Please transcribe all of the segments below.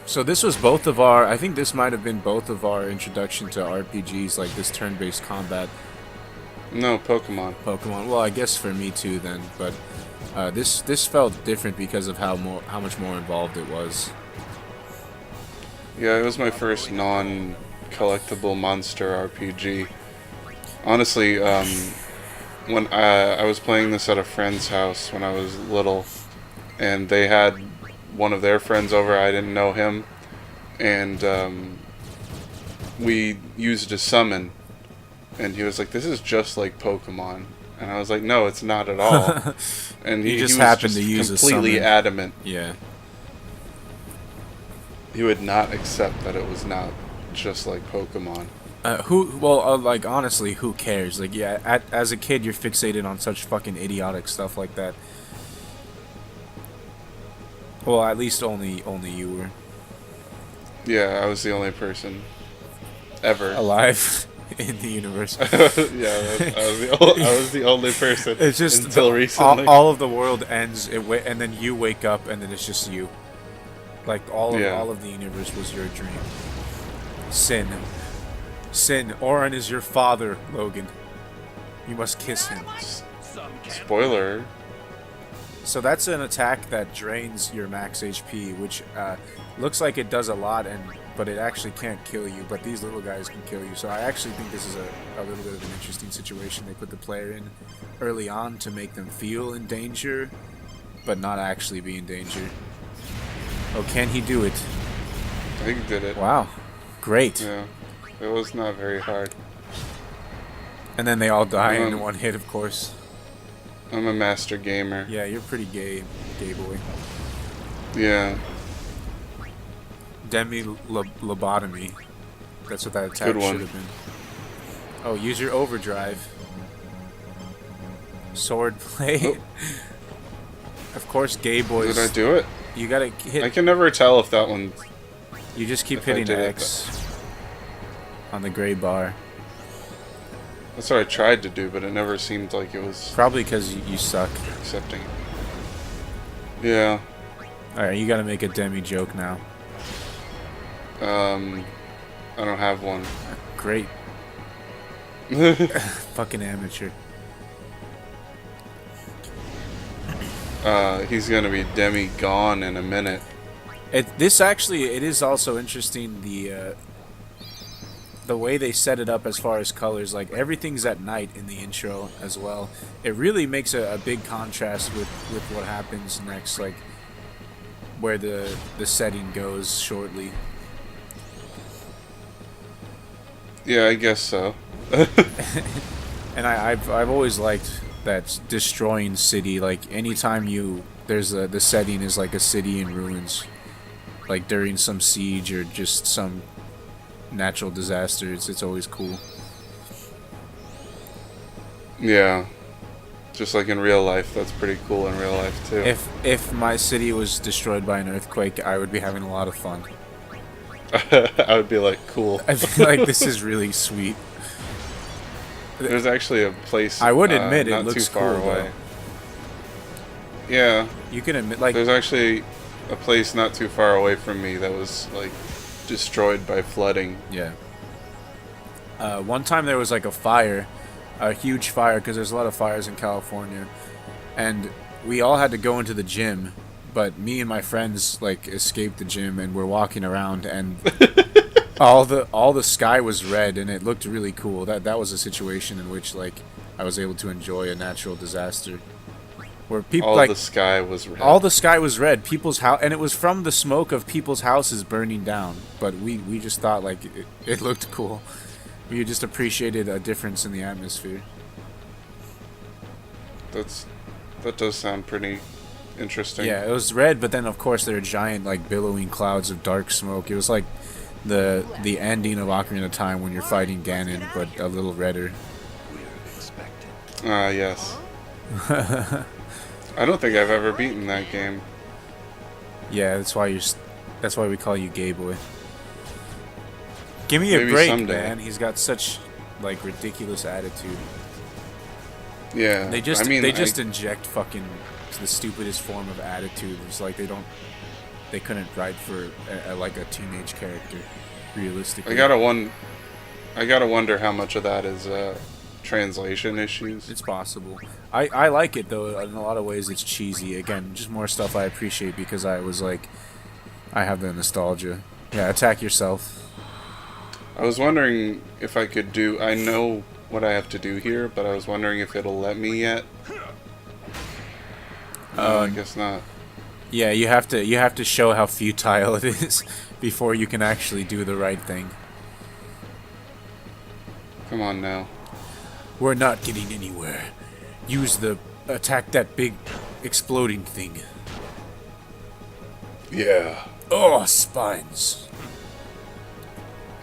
So this was both of our. I think this might have been both of our introduction to RPGs, like this turn-based combat No, Pokemon. Pokemon. Well, I guess for me too then, but this felt different because of how much more involved it was. Yeah, it was my first non-collectible monster RPG. Honestly, when I was playing this at a friend's house when I was little, and they had one of their friends over. I didn't know him, and we used a summon, and he was like, "This is just like Pokemon," and I was like, "No, it's not at all." And You he just was happened just to use a completely summon. adamant. Yeah. He would not accept that it was not just like Pokemon. Like honestly, who cares? Like, yeah, as a kid, you're fixated on such fucking idiotic stuff like that. Well, at least only you were Yeah, I was the only person ever. alive in the universe. Yeah, I was the only person. It's just until recently. all of the world ends, and then you wake up, and then it's just you. Like all of the universe was your dream. Sin. Orin is your father, Logan. You must kiss him. Spoiler. So that's an attack that drains your max HP, which looks like it does a lot, but it actually can't kill you. But these little guys can kill you. So I actually think this is a little bit of an interesting situation they put the player in early on to make them feel in danger, but not actually be in danger. Oh, can he do it? I think he did it. Wow. Great. Yeah. It was not very hard. And then they all die in one hit, of course. I'm a master gamer. Yeah, you're pretty gay boy. Yeah. Lobotomy. That's what that attack Good one. should have been. Oh, use your overdrive. Sword play. Oh. Of course, gay boys. Did I do it? You gotta hit. I can never tell if that one. You just keep if I hitting did it, X on the gray bar. That's what I tried to do, but it never seemed like it was Probably because you suck. accepting. Yeah. Alright, you gotta make a demi joke now. I don't have one. Great. Fucking amateur. He's gonna be demi gone in a minute. It is also interesting the way they set it up as far as colors. Like everything's at night in the intro as well. It really makes a big contrast with what happens next, like where the setting goes shortly. Yeah, I guess so. And I've always liked that destroying city. Like anytime the setting is like a city in ruins, like during some siege or just some natural disasters. It's always cool. Yeah. Just like in real life, that's pretty cool in real life too. If my city was destroyed by an earthquake, I would be having a lot of fun. I would be like, cool. I feel like this is really sweet. There's actually a place. I would admit it not looks too far cool, away. Yeah, You can admit, like, there's actually a place not too far away from me that was like destroyed by flooding. yeah. One time there was like a huge fire, because there's a lot of fires in California, and we all had to go into the gym, but me and my friends like escaped the gym and we're walking around, and all the sky was red and it looked really cool. That was a situation in which like I was able to enjoy a natural disaster where people All the sky was red. all the sky was red. People's house, and it was from the smoke of people's houses burning down. But we just thought like it looked cool. We just appreciated a difference in the atmosphere. That does sound pretty interesting. Yeah, it was red, but then of course there are giant like billowing clouds of dark smoke. It was like the ending of Ocarina of Time when you're fighting Ganon, but a little redder. Ah, yes. I don't think I've ever beaten that game. Yeah, that's why we call you Gay Boy. Give me a Maybe break, someday. man. He's got such like ridiculous attitude. Yeah. They just I mean, inject fucking the stupidest form of attitude. It's like they don't they couldn't write for like a teenage character realistically. I gotta wonder how much of that is translation issues. It's possible. I like it though. In a lot of ways, it's cheesy. Again, just more stuff I appreciate because I was like, I have the nostalgia. Yeah, attack yourself. I was wondering if I could do. I know what I have to do here, but I was wondering if it'll let me yet. No, I guess not. Yeah, you have to show how futile it is before you can actually do the right thing. Come on now. We're not getting anywhere. Use the attack that big exploding thing. Yeah. Oh, spines.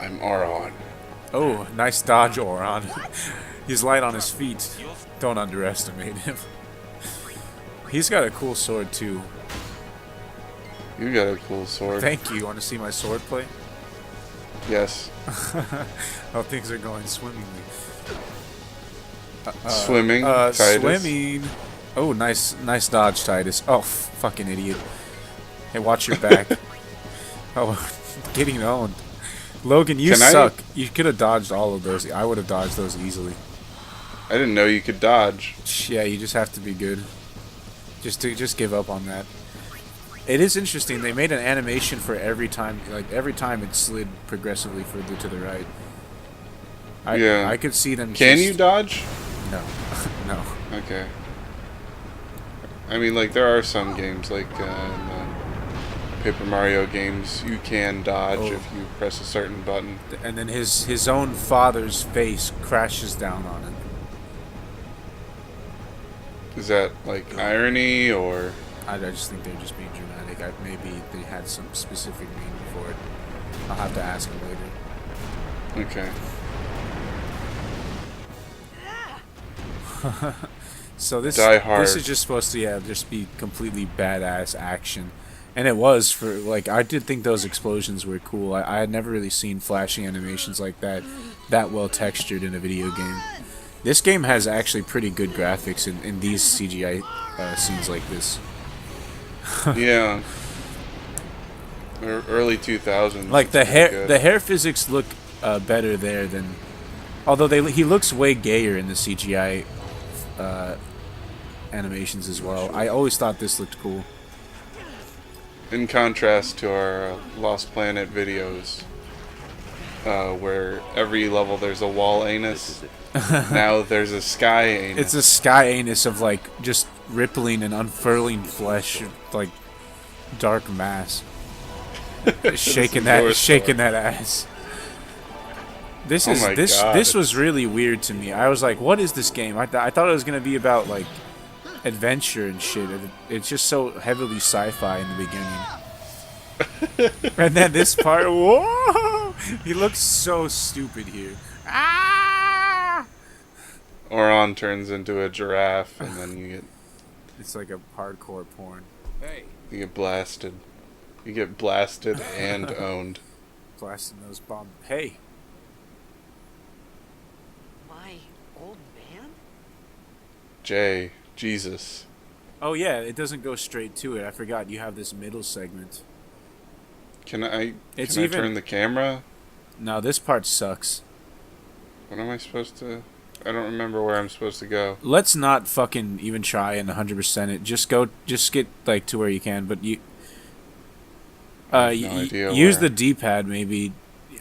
I'm Auron. Oh, nice dodge, Auron. He's light on his feet. Don't underestimate him. He's got a cool sword too. You got a cool sword. Thank you. Want to see my sword play? Yes. How things are going swimmingly. Swimming. Titus. Swimming. Oh, nice dodge, Titus. Oh, fucking idiot. Hey, watch your back. Oh, getting owned. Logan, you suck. You could have dodged all of those. I would have dodged those easily. I didn't know you could dodge. Yeah, you just have to be good. Just give up on that. It is interesting. They made an animation for every time. Like every time it slid progressively further to the right. Yeah. I could see them. Can you dodge? No. No. Okay. I mean, like there are some games, like in the Paper Mario games, you can dodge if you press a certain button. And then his own father's face crashes down on him. Is that like irony or? I just think they're just being dramatic. Maybe they had some specific meaning for it. I'll have to ask him later. Okay. So this is just supposed to just be completely badass action, and it was for like I did think those explosions were cool. I had never really seen flashing animations like that well textured in a video game. This game has actually pretty good graphics in these CGI scenes like this. Yeah. Early 2000s. Like the hair physics look better there than, although he looks way gayer in the CGI animations as well. I always thought this looked cool. In contrast to our Lost Planet videos, where every level there's a wall anus. Now there's a sky anus. It's a sky anus of like just rippling and unfurling flesh, like dark mass, shaking that ass. This was really weird to me. I was like, what is this game? I thought it was gonna be about like adventure and shit. It's just so heavily sci-fi in the beginning. And then this part, whoa! He looks so stupid here. Ah! Auron turns into a giraffe, and then you get. It's like a hardcore porn. Hey. You get blasted. You get blasted and owned. Blasting those bombs. Hey. My old man? Jay, Jesus. Oh yeah, it doesn't go straight to it. I forgot you have this middle segment. Can I turn the camera? No, this part sucks. What am I supposed to? I don't remember where I'm supposed to go. Let's not fucking even try and 100% it. Just get like to where you can. But you, use the D-pad maybe.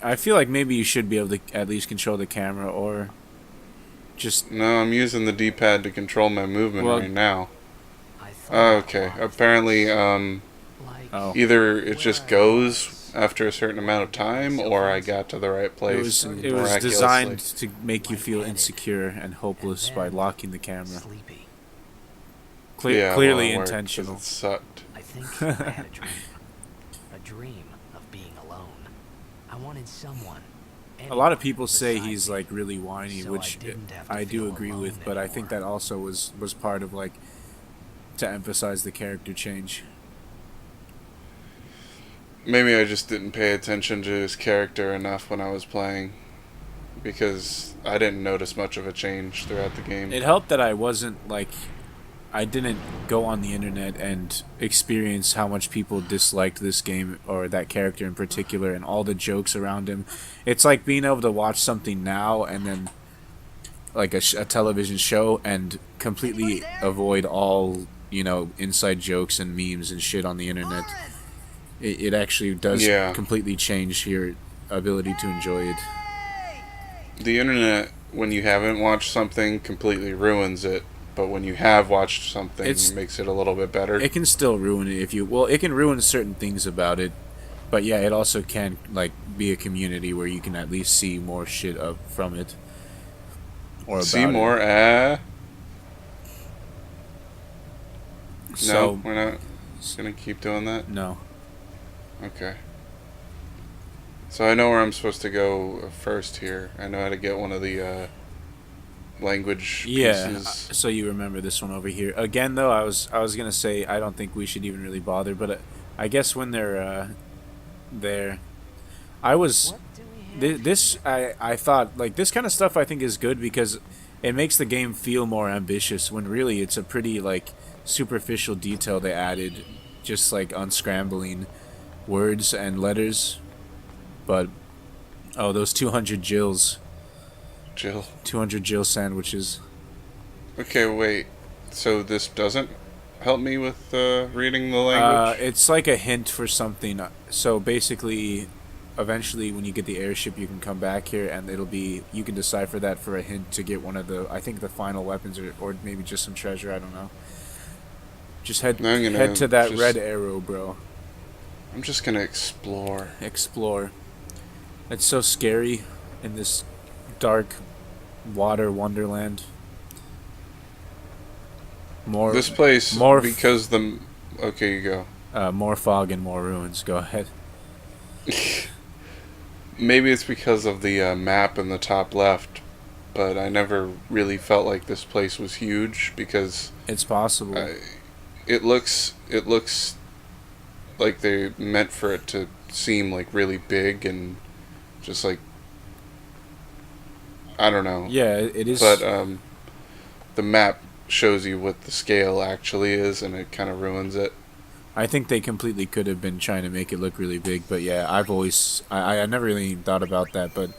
I feel like maybe you should be able to at least control the camera or just. No, I'm using the D-pad to control my movement right now. Okay, apparently, either it just goes after a certain amount of time, or I got to the right place. It was designed to make you feel insecure and hopeless by locking the camera. Clearly intentional. It sucked. I think I had a dream of being alone. I wanted someone. A lot of people say he's like really whiny, which I do agree with, but I think that also was part of like to emphasize the character change. Maybe I just didn't pay attention to his character enough when I was playing, because I didn't notice much of a change throughout the game. It helped that I wasn't like I didn't go on the internet and experience how much people disliked this game or that character in particular and all the jokes around him. It's like being able to watch something now and then like a television show and completely avoid all inside jokes and memes and shit on the internet. It actually does Yeah. completely change your ability to enjoy it. The internet, when you haven't watched something, completely ruins it. But when you have watched something, It's- it makes it a little bit better. It can still ruin it it can ruin certain things about it, but yeah, it also can like be a community where you can at least see more shit up from it or about See more, it. No, So we're not gonna keep doing that. no. Okay. So I know where I'm supposed to go first here. I know how to get one of the language Yeah, pieces. so you remember this one over here. Again though, I was going to say I don't think we should even really bother, but I guess when they're there I was What do we have? I thought like this kind of stuff I think is good because it makes the game feel more ambitious when really it's a pretty like superficial detail they added, just like unscrambling words and letters. But oh, those 200 Jills, Jill. 200 Jill sandwiches. Okay, wait. So this doesn't help me with reading the language? It's like a hint for something. So basically, eventually, when you get the airship, you can come back here, and you can decipher that for a hint to get one of I think the final weapons, or maybe just some treasure. I don't know. Just head No, I'm gonna head to that just- red arrow, bro. I'm just gonna explore. Explore. It's so scary in this dark water wonderland. More This place, more f- because the... Okay, you go. more fog and more ruins. Go ahead. Maybe it's because of the map in the top left, but I never really felt like this place was huge because It's possible. it looks like they meant for it to seem like really big and just like, I don't know. Yeah, it is. But the map shows you what the scale actually is, and it kind of ruins it. I think they completely could have been trying to make it look really big, but yeah, I never really thought about that, but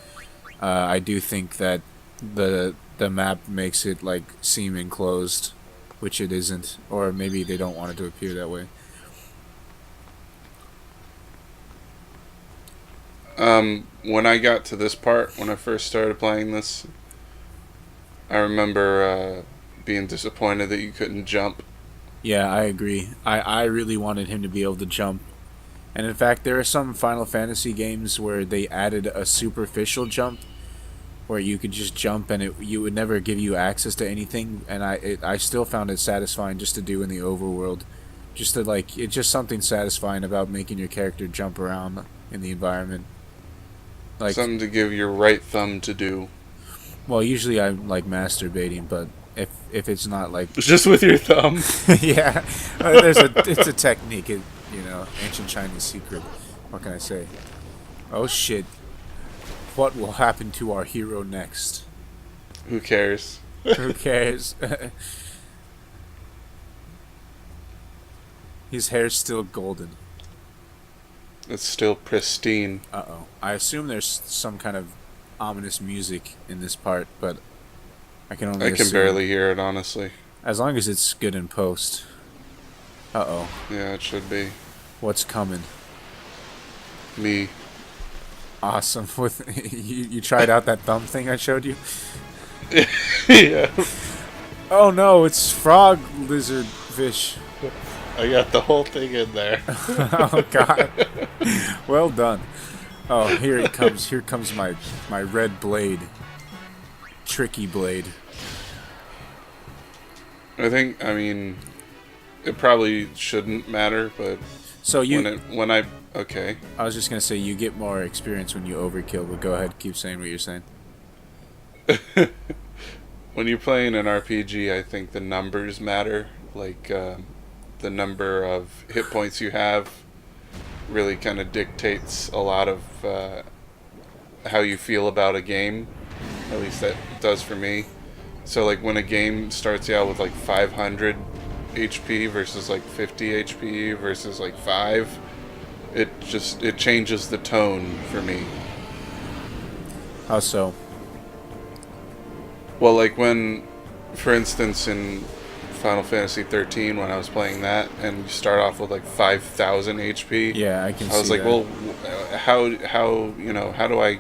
I do think that the map makes it like seem enclosed, which it isn't, or maybe they don't want it to appear that way. When I got to this part, when I first started playing this, I remember being disappointed that you couldn't jump. Yeah, I agree. I really wanted him to be able to jump. And in fact, there are some Final Fantasy games where they added a superficial jump where you could just jump and you would never give you access to anything, and I still found it satisfying just to do in the overworld. Just to like it's just something satisfying about making your character jump around in the environment. Like Something to give your right thumb to do. well, usually I'm like masturbating, but if it's not like Just with your thumb. yeah, it's a technique, ancient Chinese secret. What can I say? Oh shit! What will happen to our hero next? Who cares? Who cares? His hair's still golden. It's still pristine. Uh-oh. I assume there's some kind of ominous music in this part, but I can only I can assume. barely hear it, honestly. As long as it's good in post. Uh-oh. Yeah, it should be. What's coming? Me. Awesome. With you tried out that thumb thing I showed you? Yeah. Oh no, it's frog lizard fish. I got the whole thing in there. Oh god. Well done. Oh, here it comes. Here comes my red blade. Tricky blade. I mean, it probably shouldn't matter, but So okay. I was just gonna say you get more experience when you overkill, but go ahead, keep saying what you're saying. When you're playing an RPG, I think the numbers matter. Like, the number of hit points you have really kind of dictates a lot of how you feel about a game. At least that does for me. So, like, when a game starts you out with, like, 500 HP versus like 50 HP versus like 5, it changes the tone for me. How so? Well, like when, for instance, in Final Fantasy 13, when I was playing that, and you start off with like 5,000 HP. Yeah, I can see I was like, that. well, how do I,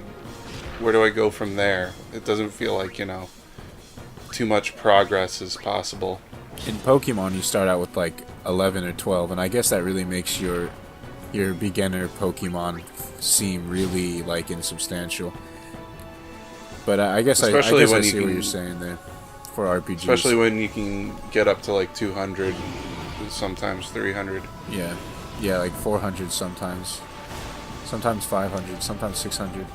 where do I go from there? It doesn't feel like, too much progress is possible. In Pokemon, you start out with like 11 or 12, and I guess that really makes your beginner Pokemon seem really like insubstantial. But I guess I Especially guess I when you see what can- you're saying there for RPGs. Especially when you can get up to like 200, sometimes 300. Yeah, like 400 sometimes, sometimes 500, sometimes 600.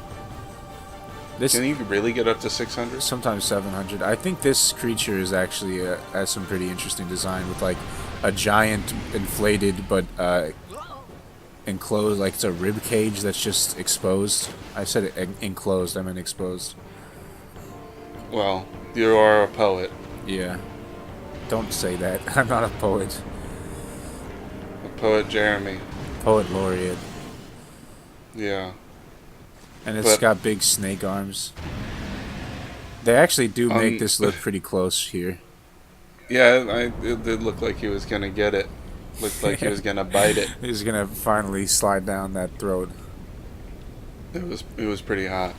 This Can you really get up to 600? sometimes 700. I think this creature is actually has some pretty interesting design with like a giant inflated but enclosed, like it's a rib cage that's just exposed. I said enclosed, I meant exposed. Well, you are a poet. Yeah. Don't say that. I'm not a poet. A poet Jeremy. Poet laureate. Yeah. And it's But- got big snake arms. They actually do make Um, this look pretty close here. Yeah, it did look like he was going to get it. Looked like he was going to bite it. He's gonna finally slide down that throat. It was pretty hot.